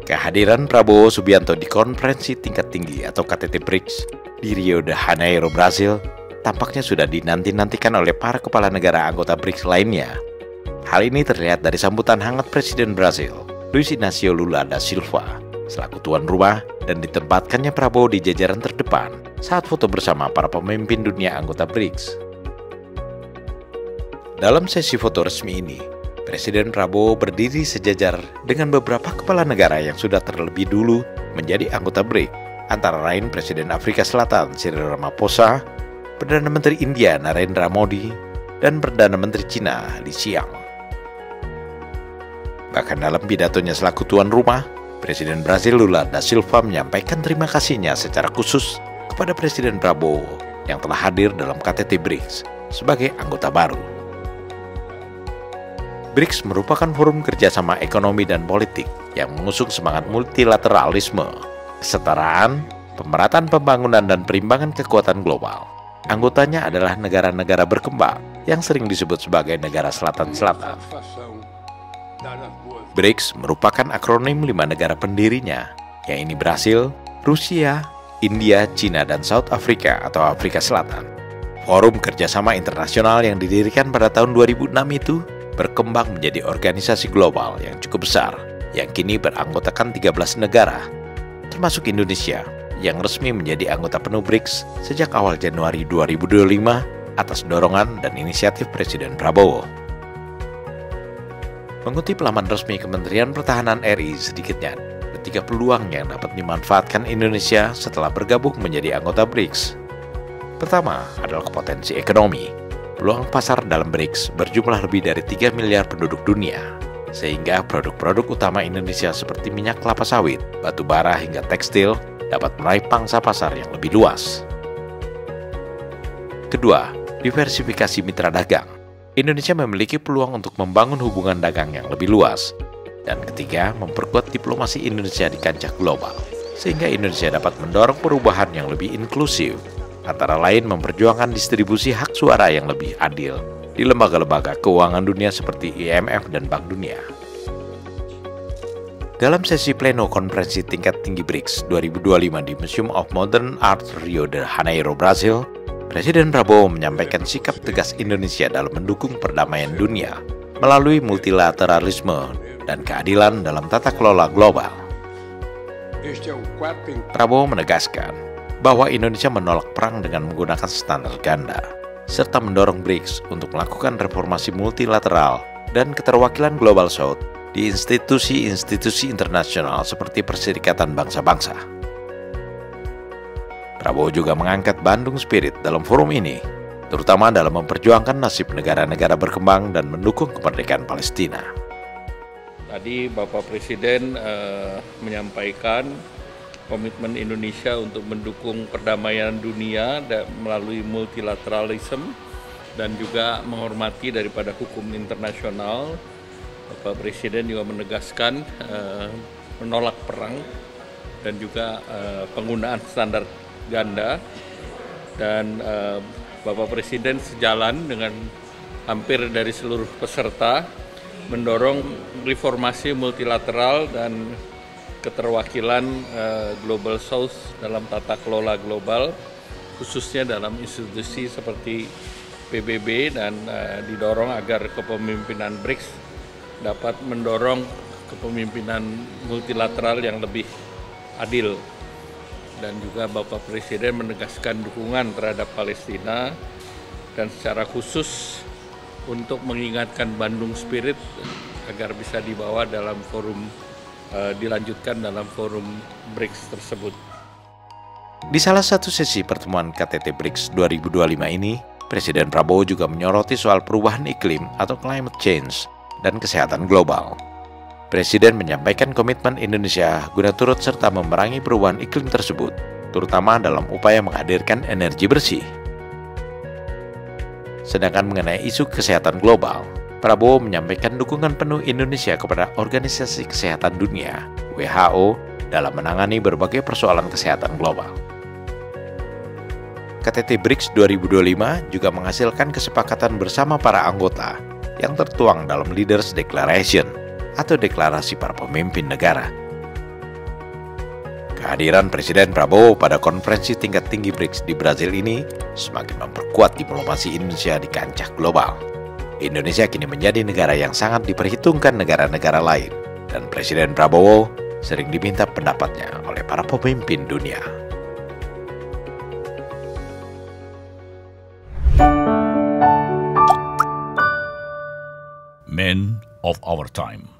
Kehadiran Prabowo Subianto di konferensi tingkat tinggi atau KTT BRICS di Rio de Janeiro, Brasil, tampaknya sudah dinanti-nantikan oleh para kepala negara anggota BRICS lainnya. Hal ini terlihat dari sambutan hangat Presiden Brasil, Luiz Inácio Lula da Silva, selaku tuan rumah, dan ditempatkannya Prabowo di jajaran terdepan saat foto bersama para pemimpin dunia anggota BRICS. Dalam sesi foto resmi ini, Presiden Prabowo berdiri sejajar dengan beberapa kepala negara yang sudah terlebih dulu menjadi anggota BRICS, antara lain Presiden Afrika Selatan Cyril Ramaphosa, Perdana Menteri India Narendra Modi, dan Perdana Menteri Cina Li Qiang. Bahkan dalam pidatonya selaku tuan rumah, Presiden Brasil Lula da Silva menyampaikan terima kasihnya secara khusus kepada Presiden Prabowo yang telah hadir dalam KTT BRICS sebagai anggota baru. BRICS merupakan forum kerjasama ekonomi dan politik yang mengusung semangat multilateralisme, kesetaraan, pemerataan pembangunan dan perimbangan kekuatan global. Anggotanya adalah negara-negara berkembang yang sering disebut sebagai negara selatan-selatan. BRICS merupakan akronim 5 negara pendirinya, yaitu Brasil, Rusia, India, Cina, dan South Africa atau Afrika Selatan. Forum kerjasama internasional yang didirikan pada tahun 2006 itu berkembang menjadi organisasi global yang cukup besar, yang kini beranggotakan 13 negara, termasuk Indonesia, yang resmi menjadi anggota penuh BRICS sejak awal Januari 2025 atas dorongan dan inisiatif Presiden Prabowo. Mengutip laman resmi Kementerian Pertahanan RI, sedikitnya ada 3 peluang yang dapat dimanfaatkan Indonesia setelah bergabung menjadi anggota BRICS. Pertama adalah potensi ekonomi. Peluang pasar dalam BRICS berjumlah lebih dari 3 miliar penduduk dunia, sehingga produk-produk utama Indonesia seperti minyak kelapa sawit, batu bara hingga tekstil dapat meraih pangsa pasar yang lebih luas. Kedua, diversifikasi mitra dagang. Indonesia memiliki peluang untuk membangun hubungan dagang yang lebih luas. Dan ketiga, memperkuat diplomasi Indonesia di kancah global, sehingga Indonesia dapat mendorong perubahan yang lebih inklusif, antara lain memperjuangkan distribusi hak suara yang lebih adil di lembaga-lembaga keuangan dunia seperti IMF dan Bank Dunia. Dalam sesi pleno konferensi tingkat tinggi BRICS 2025 di Museum of Modern Art Rio de Janeiro, Brasil, Presiden Prabowo menyampaikan sikap tegas Indonesia dalam mendukung perdamaian dunia melalui multilateralisme dan keadilan dalam tata kelola global. Prabowo menegaskan bahwa Indonesia menolak perang dengan menggunakan standar ganda, serta mendorong BRICS untuk melakukan reformasi multilateral dan keterwakilan Global South di institusi-institusi internasional seperti Perserikatan Bangsa-Bangsa. Prabowo juga mengangkat Bandung Spirit dalam forum ini, terutama dalam memperjuangkan nasib negara-negara berkembang dan mendukung kemerdekaan Palestina. Tadi Bapak Presiden menyampaikan komitmen Indonesia untuk mendukung perdamaian dunia melalui multilateralisme dan juga menghormati daripada hukum internasional. Bapak Presiden juga menegaskan menolak perang dan juga penggunaan standar ganda, dan Bapak Presiden sejalan dengan hampir dari seluruh peserta mendorong reformasi multilateral dan keterwakilan Global South dalam tata kelola global, khususnya dalam institusi seperti PBB, dan didorong agar kepemimpinan BRICS dapat mendorong kepemimpinan multilateral yang lebih adil. Dan juga Bapak Presiden menegaskan dukungan terhadap Palestina dan secara khusus untuk mengingatkan Bandung Spirit agar bisa dibawa dalam forum dilanjutkan dalam forum BRICS tersebut. Di salah satu sesi pertemuan KTT BRICS 2025 ini, Presiden Prabowo juga menyoroti soal perubahan iklim atau climate change dan kesehatan global. Presiden menyampaikan komitmen Indonesia guna turut serta memerangi perubahan iklim tersebut, terutama dalam upaya menghadirkan energi bersih. Sedangkan mengenai isu kesehatan global, Prabowo menyampaikan dukungan penuh Indonesia kepada Organisasi Kesehatan Dunia (WHO) dalam menangani berbagai persoalan kesehatan global. KTT BRICS 2025 juga menghasilkan kesepakatan bersama para anggota yang tertuang dalam Leaders Declaration atau deklarasi para pemimpin negara. Kehadiran Presiden Prabowo pada konferensi tingkat tinggi BRICS di Brazil ini semakin memperkuat diplomasi Indonesia di kancah global. Indonesia kini menjadi negara yang sangat diperhitungkan negara-negara lain, dan Presiden Prabowo sering diminta pendapatnya oleh para pemimpin dunia. Men of our time.